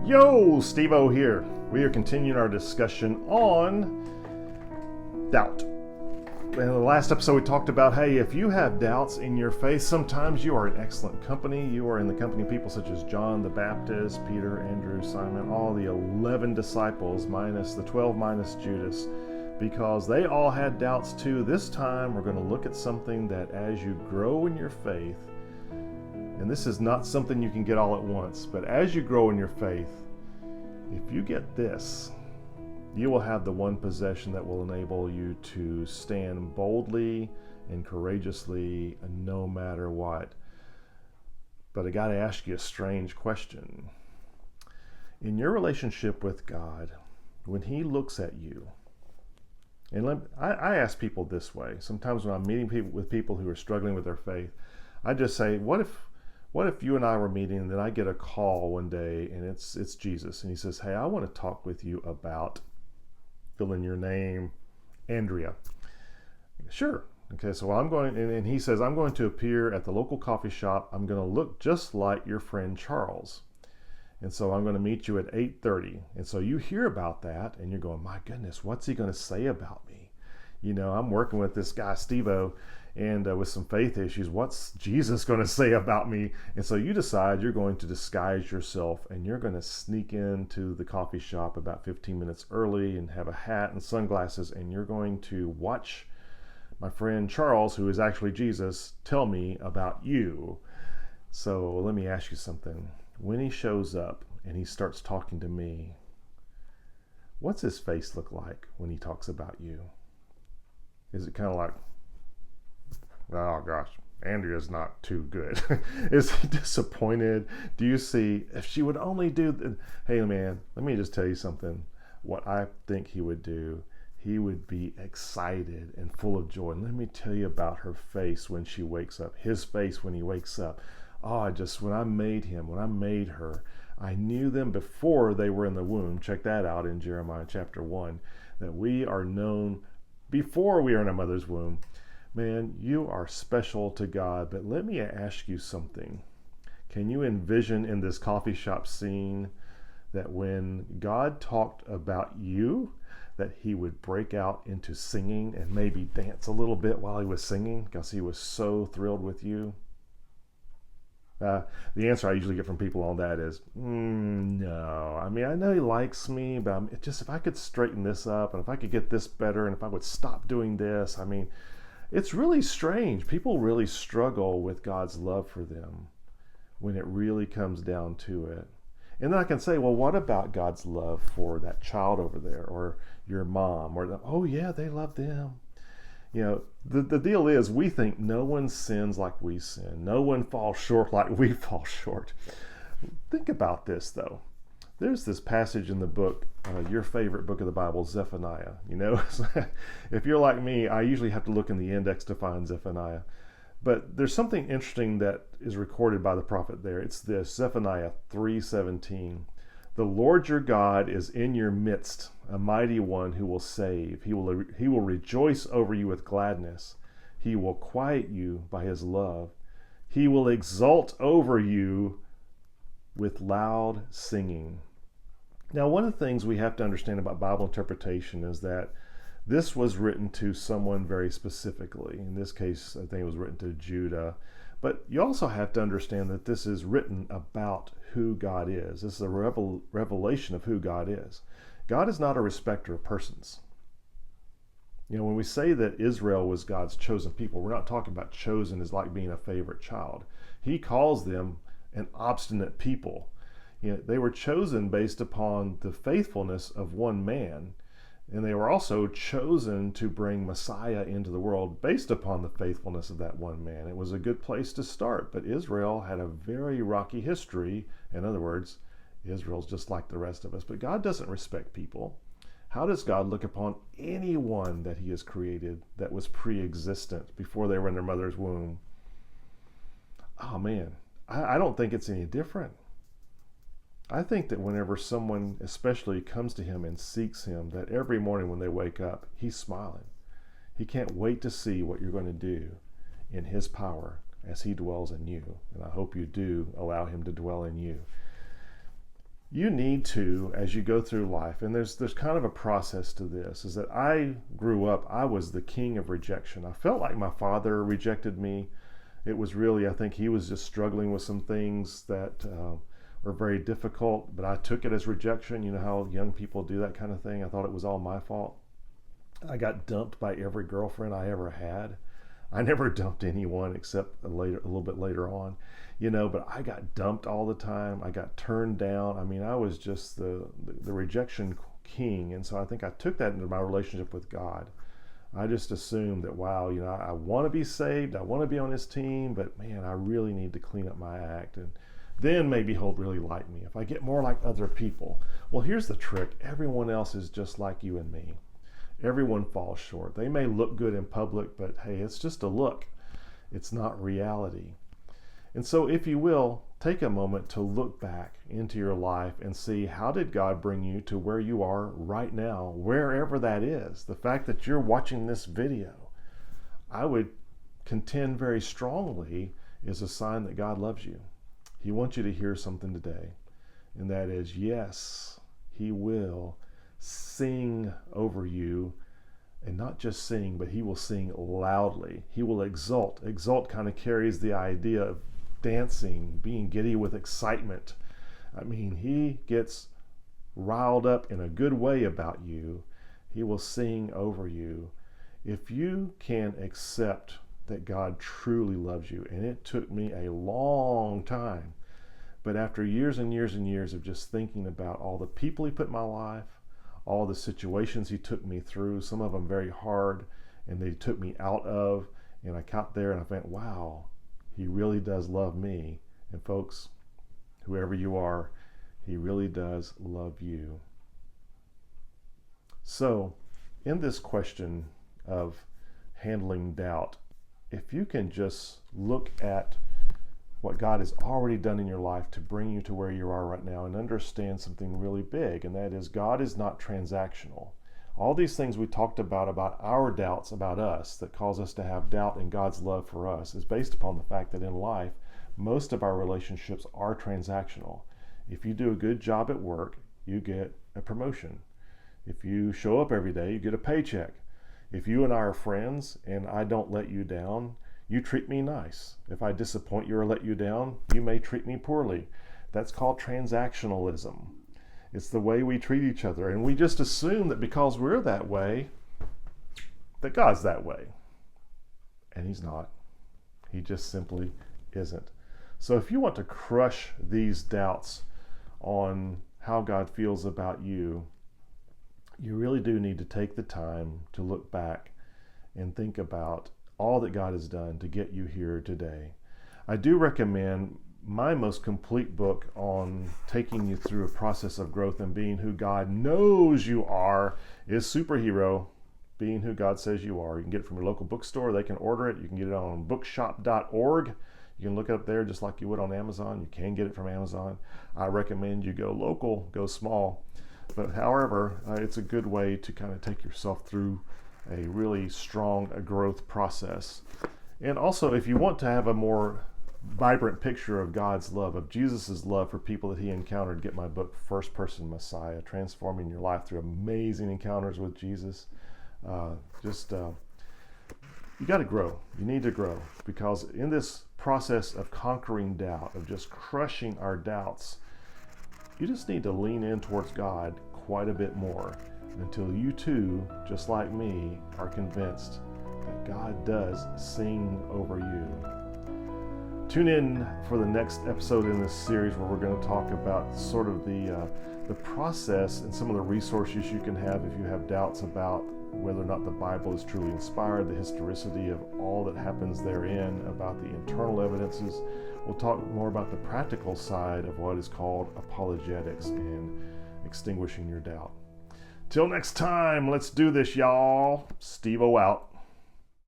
Yo, Stevo here. We are continuing our discussion on doubt. In the last episode we talked about, hey, if you have doubts in your faith, sometimes you are in excellent company. You are in the company of people such as John the Baptist, Peter, Andrew, Simon, all the 11 disciples minus the 12 minus Judas, because they all had doubts too. This time we're going to look at something that as you grow in your faith, and this is not something you can get all at once, but as you grow in your faith, if you get this, you will have the one possession that will enable you to stand boldly and courageously no matter what. But I got to ask you a strange question. In your relationship with God, when He looks at you, and I ask people this way. Sometimes when I'm meeting with people who are struggling with their faith, I just say, what if you and I were meeting and then I get a call one day and it's Jesus and He says, hey, I want to talk with you about, fill in your name, Andrea. Sure. Okay, so I'm going, and He says, I'm going to appear at the local coffee shop. I'm going to look just like your friend Charles. And so I'm going to meet you at 8:30. And so you hear about that and you're going, my goodness, what's He going to say about me? You know, I'm working with this guy, Stevo, and with some faith issues. What's Jesus going to say about me? And so you decide you're going to disguise yourself and you're going to sneak into the coffee shop about 15 minutes early and have a hat and sunglasses, and you're going to watch my friend Charles, who is actually Jesus, tell me about you. So let me ask you something. When He shows up and He starts talking to me, what's His face look like when He talks about you? Is it kind of like, oh gosh, Andrea's not too good? Is He disappointed? Do you see, if she would only do, hey man, let me just tell you something. What I think He would do, He would be excited and full of joy. And let me tell you about her face when she wakes up, His face when He wakes up. Oh, when I made him, when I made her, I knew them before they were in the womb. Check that out in Jeremiah chapter 1, that we are known before we are in our mother's womb. Man, you are special to God. But let me ask you something. Can you envision in this coffee shop scene that when God talked about you, that He would break out into singing and maybe dance a little bit while He was singing because He was so thrilled with you? The answer I usually get from people on that is, no. I mean, I know He likes me, but if I could straighten this up, and if I could get this better, and if I would stop doing this, I mean, it's really strange. People really struggle with God's love for them when it really comes down to it. And then I can say, well, what about God's love for that child over there, or your mom, or oh yeah, they love them. You know, the deal is, we think no one sins like we sin. No one falls short like we fall short. Think about this, though. There's this passage in the book, your favorite book of the Bible, Zephaniah. You know, if you're like me, I usually have to look in the index to find Zephaniah. But there's something interesting that is recorded by the prophet there. It's this, Zephaniah 3:17. The Lord your God is in your midst, a mighty one who will save. He will rejoice over you with gladness. He will quiet you by His love. He will exult over you with loud singing. Now, one of the things we have to understand about Bible interpretation is that this was written to someone very specifically. In this case, I think it was written to Judah. But you also have to understand that this is written about who God is. This is a revelation of who God is. God is not a respecter of persons. You know, when we say that Israel was God's chosen people, we're not talking about chosen as like being a favorite child. He calls them an obstinate people. You know, they were chosen based upon the faithfulness of one man. And they were also chosen to bring Messiah into the world based upon the faithfulness of that one man. It was a good place to start, but Israel had a very rocky history. In other words, Israel's just like the rest of us. But God doesn't respect people. How does God look upon anyone that He has created that was pre-existent before they were in their mother's womb? Oh man, I don't think it's any different. I think that whenever someone especially comes to Him and seeks Him, that every morning when they wake up, He's smiling. He can't wait to see what you're going to do in His power as He dwells in you. And I hope you do allow Him to dwell in you. you need to, as you go through life, and there's kind of a process to this, is that I grew up, I was the king of rejection. I felt like my father rejected me. It was really, I think he was just struggling with some things that were very difficult, but I took it as rejection. You know how young people do that kind of thing? I thought it was all my fault. I got dumped by every girlfriend I ever had. I never dumped anyone except a little bit later on, but I got dumped all the time. I got turned down. I mean, I was just the rejection king. And so I think I took that into my relationship with God. I just assumed that, wow, I want to be saved. I want to be on his team, but man, I really need to clean up my act. And then maybe he'll really like me if I get more like other people. Well, here's the trick. Everyone else is just like you and me. Everyone falls short. They may look good in public, but hey, it's just a look. It's not reality. And so if you will, take a moment to look back into your life and see, how did God bring you to where you are right now, wherever that is. The fact that you're watching this video, I would contend very strongly, is a sign that God loves you. He wants you to hear something today, and that is, yes, he will sing over you, and not just sing, but he will sing loudly. He will exult. Exult kind of carries the idea of dancing, being giddy with excitement. I mean, he gets riled up in a good way about you. He will sing over you. If you can accept that God truly loves you, and it took me a long time, but after years and years and years of just thinking about all the people he put in my life, all the situations he took me through, some of them very hard, and they took me out of, and I got there and I went, wow, he really does love me. And folks, whoever you are, he really does love you. So, in this question of handling doubt, if you can just look at what God has already done in your life to bring you to where you are right now, and understand something really big, and that is, God is not transactional. All these things we talked about our doubts about us that cause us to have doubt in God's love for us, is based upon the fact that in life, most of our relationships are transactional. If you do a good job at work, you get a promotion. If you show up every day, you get a paycheck. If you and I are friends and I don't let you down, you treat me nice. If I disappoint you or let you down, you may treat me poorly. That's called transactionalism. It's the way we treat each other. And we just assume that because we're that way, that God's that way. And he's not. He just simply isn't. So if you want to crush these doubts on how God feels about you, you really do need to take the time to look back and think about all that God has done to get you here today. I do recommend my most complete book on taking you through a process of growth and being who God knows you are is Superhero, Being Who God Says You Are. You can get it from your local bookstore. They can order it. You can get it on bookshop.org. You can look it up there just like you would on Amazon. You can get it from Amazon. I recommend you go local, go small. But however, it's a good way to kind of take yourself through a really strong growth process. And also, if you want to have a more vibrant picture of God's love, of Jesus' love for people that he encountered, get my book, First Person Messiah, Transforming Your Life Through Amazing Encounters with Jesus. You got to grow. You need to grow, because in this process of conquering doubt, of just crushing our doubts, you just need to lean in towards God quite a bit more, until you too, just like me, are convinced that God does sing over you. Tune in for the next episode in this series, where we're going to talk about sort of the process and some of the resources you can have if you have doubts about whether or not the Bible is truly inspired, the historicity of all that happens therein, about the internal evidences. We'll talk more about the practical side of what is called apologetics and extinguishing your doubt. Till next time, let's do this, y'all. Stevo out.